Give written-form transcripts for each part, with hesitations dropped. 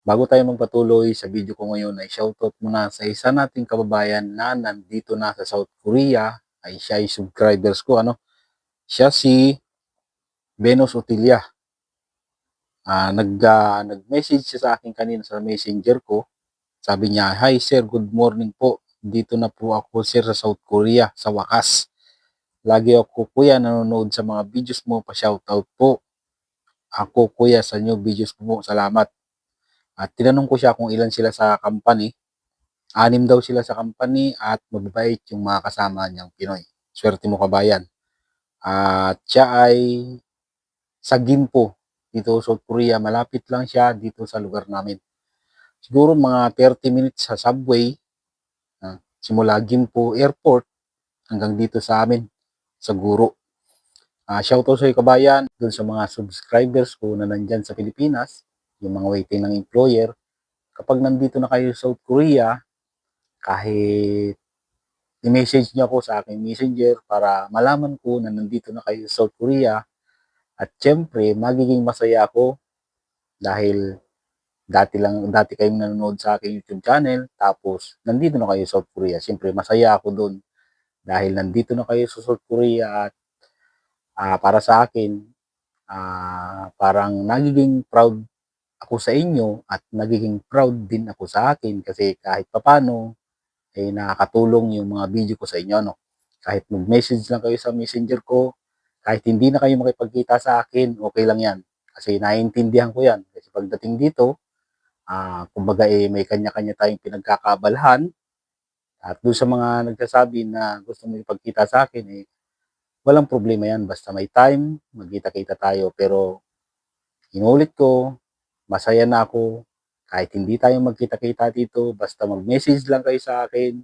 Bago tayo magpatuloy sa video ko ngayon ay shoutout muna sa isa nating kababayan na nandito na sa South Korea ay siya ay subscribers ko siya si Venus Otilia. Nag-message siya sa akin kanina sa messenger ko. Sabi niya, "Hi sir, good morning po. Dito na po ako sir sa South Korea sa wakas. Lagi ako kuya nanonood sa mga videos mo, pa-shoutout po. Ako kuya sa new videos po. Salamat." At tinanong ko siya kung ilan sila sa company. 6 daw sila sa company at mababait yung mga kasama niyang Pinoy. Swerte mo kabayan. At siya ay sa Gimpo, dito sa South Korea. Malapit lang siya dito sa lugar namin. Siguro mga 30 minutes sa subway, simula Gimpo Airport hanggang dito sa amin, sa Guro. Shoutout sa kabayan, dun sa mga subscribers ko na nandyan sa Pilipinas, yung mga waiting ng employer. Kapag nandito na kayo sa South Korea, kahit i-message niyo ako sa aking messenger para malaman ko na nandito na kayo sa South Korea. At syempre, magiging masaya ako dahil dati kayong nanonood sa aking YouTube channel, tapos nandito na kayo sa South Korea. Syempre, masaya ako doon dahil nandito na kayo sa South Korea at para sa akin, parang nagiging proud ako sa inyo at nagiging proud din ako sa akin kasi kahit papano ay nakakatulong yung mga video ko sa inyo, no? Kahit mag-message lang kayo sa messenger ko, kahit hindi na kayo makipagkita sa akin, okay lang yan. Kasi naiintindihan ko yan. Kasi pagdating dito, kumbaga may kanya-kanya tayong pinagkakaabalahan. At doon sa mga nagsasabi na gusto mo ipagkita sa akin, walang problema yan. Basta may time, magkita-kita tayo. Pero inulit ko, masaya na ako kahit hindi tayo magkita-kita dito, basta mag-message lang kayo sa akin,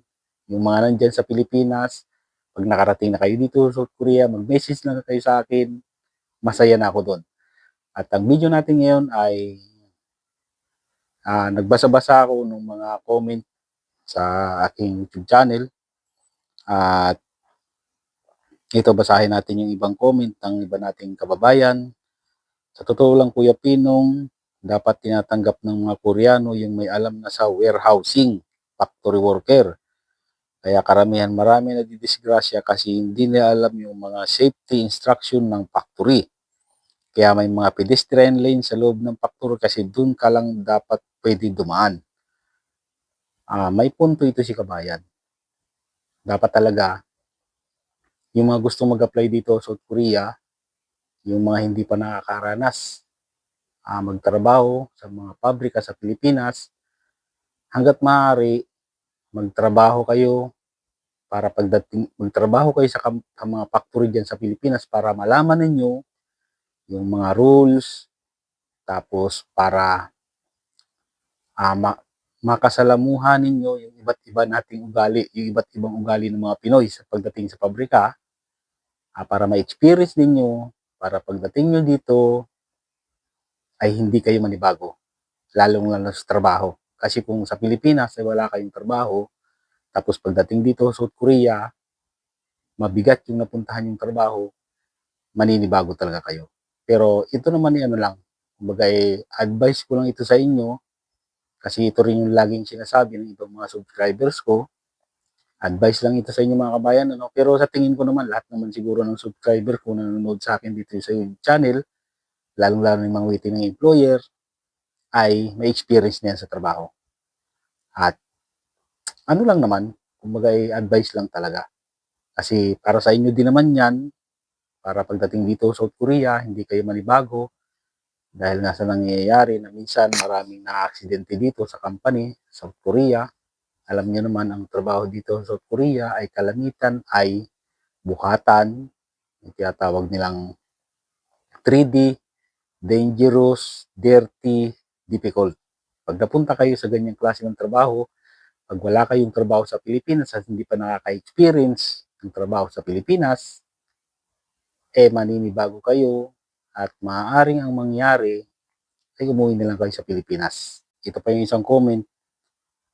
yung mga nandyan sa Pilipinas, pag nakarating na kayo dito sa South Korea, mag-message lang kayo sa akin, masaya na ako doon. At ang video natin ngayon ay nagbasa-basa ako ng mga comment sa aking YouTube channel at ito basahin natin yung ibang comment ng iba nating kababayan. Sa totoo lang Kuya Pinong, dapat tinatanggap ng mga Koreano yung may alam na sa warehousing, factory worker. Kaya karamihan marami nadidisgrasya kasi hindi nila alam yung mga safety instruction ng factory. Kaya may mga pedestrian lane sa loob ng factory kasi dun ka lang dapat pwede dumaan. May punto ito si kabayan. Dapat talaga, yung mga gustong mag-apply dito sa South Korea, yung mga hindi pa nakakaranas, magtrabaho sa mga pabrika sa Pilipinas, hanggat maaari, magtrabaho kayo para pagdating, magtrabaho kayo sa mga factory dyan sa Pilipinas para malaman ninyo yung mga rules, tapos para makasalamuhan ninyo yung iba't iba nating ugali, yung iba't ibang ugali ng mga Pinoy sa pagdating sa pabrika, para ma-experience ninyo, para pagdating nyo dito, ay hindi kayo manibago, lalong-lalo sa trabaho. Kasi kung sa Pilipinas ay wala kayong trabaho, tapos pagdating dito sa South Korea, mabigat yung napuntahan yung trabaho, maninibago talaga kayo. Pero ito naman lang, kumbaga advice ko lang ito sa inyo, kasi ito rin yung laging sinasabi ng ibang mga subscribers ko. Advice lang ito sa inyo mga kabayan, Pero sa tingin ko naman, lahat naman siguro ng subscriber ko na nanonood sa akin dito sa YouTube channel, lalong-lalo ng mga waiting ng employer, ay may experience niyan sa trabaho. At lang naman, kumbaga advice lang talaga. Kasi para sa inyo din naman yan, para pagdating dito sa South Korea, hindi kayo manibago, dahil nga sa nangyayari na minsan maraming na-aksidente dito sa company, South Korea. Alam niyo naman ang trabaho dito sa South Korea ay kalamitan ay bukatan, yung tinatawag nilang 3D, dangerous, dirty, difficult. Pag napunta kayo sa ganyang klase ng trabaho, pag wala kayong trabaho sa Pilipinas at hindi pa nakaka-experience ng trabaho sa Pilipinas, maninibago kayo at maaaring ang mangyari ay umuwi na lang kayo sa Pilipinas. Ito pa yung isang comment.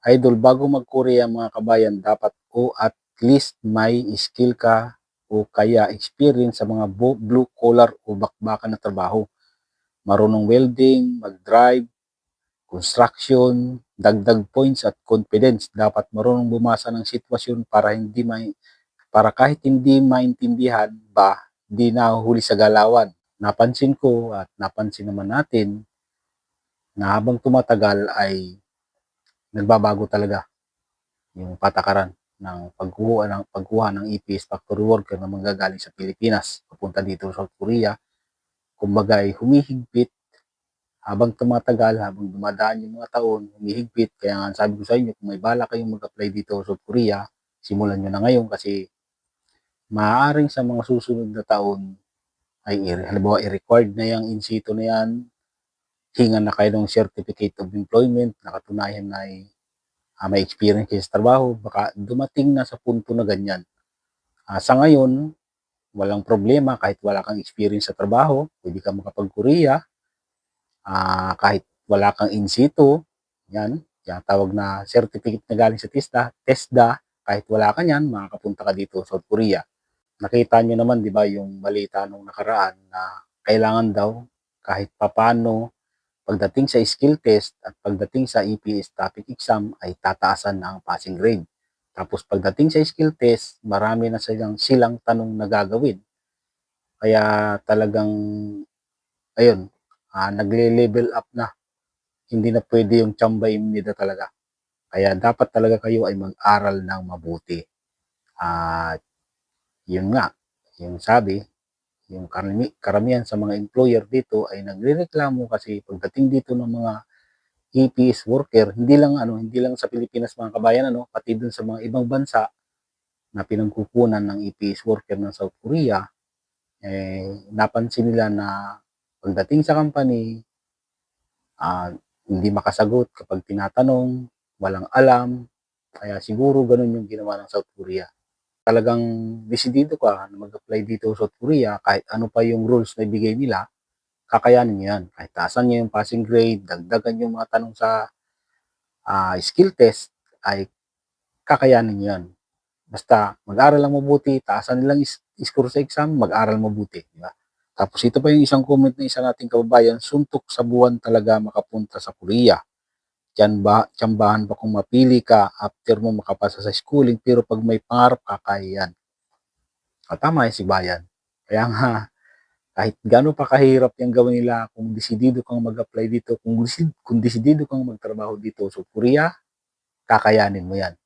Idol, bago mag-Korea mga kabayan, dapat o at least may skill ka o kaya experience sa mga blue collar o bakbakan na trabaho. Marunong welding, mag-drive, construction, dagdag points at confidence. Dapat marunong bumasa ng sitwasyon para kahit hindi maintindihan ba, di nahuhuli sa galawan. Napansin ko at napansin naman natin na habang tumatagal ay nagbabago talaga yung patakaran ng pagkuha ng EPS factory worker na manggagaling sa Pilipinas papunta dito sa South Korea. Kumbaga ay humihigpit habang tumatagal, habang dumadaan yung mga taon, humihigpit. Kaya nga sabi ko sa inyo, kung may bala kayong mag-apply dito sa South Korea, simulan nyo na ngayon kasi maaaring sa mga susunod na taon ay halimbawa i-required na yung in situ na yan, hingan na kayo ng certificate of employment, nakatunayan na ay may experience kayo sa trabaho, baka dumating na sa punto na ganyan. Sa ngayon, walang problema kahit wala kang experience sa trabaho, pwede ka makapag-Korea, kahit wala kang in situ, yan tawag na certificate na galing sa TESDA, kahit wala ka yan, makakapunta ka dito sa South Korea. Nakita nyo naman, di ba, yung balita nung nakaraan na kailangan daw kahit papano pagdating sa skill test at pagdating sa EPS topic exam ay tataasan na ang passing grade. Tapos pagdating sa skill test, marami na silang tanong na gagawin. Kaya talagang, ayun, nagle-level up na. Hindi na pwede yung chamba imnida talaga. Kaya dapat talaga kayo ay mag-aral ng mabuti. At yun nga, yung sabi, yung karamihan sa mga employer dito ay nagrereklamo kasi pagdating dito ng mga EPS worker, hindi lang sa Pilipinas mga kabayan, pati dun sa mga ibang bansa na pinagkukunan ng EPS worker ng South Korea, napansin nila na pagdating sa company, hindi makasagot kapag tinatanong, walang alam, kaya siguro ganun yung ginawa ng South Korea. Talagang desidido ka na mag-apply dito sa South Korea, kahit ano pa yung rules na ibigay nila, kakayanin nyo yan. Kahit taasan nyo yung passing grade, dagdagan yung mga tanong sa skill test, ay kakayanin nyo yan. Basta mag-aral lang mabuti, taasan nilang score sa exam, mag-aral mabuti. Diba? Tapos ito pa yung isang comment ng isa nating kababayan, suntok sa buwan talaga makapunta sa Korea. Tsambahan pa kung mapili ka after mo makapasa sa schooling, pero pag may pangarap ka, kaya yan. Tama yung si Bayan. Kaya nga, kahit gano'n pa kahirap yung gawin nila, kung desidido kang mag-apply dito, kung desidido kang magtrabaho dito sa Korea, kakayanin mo yan.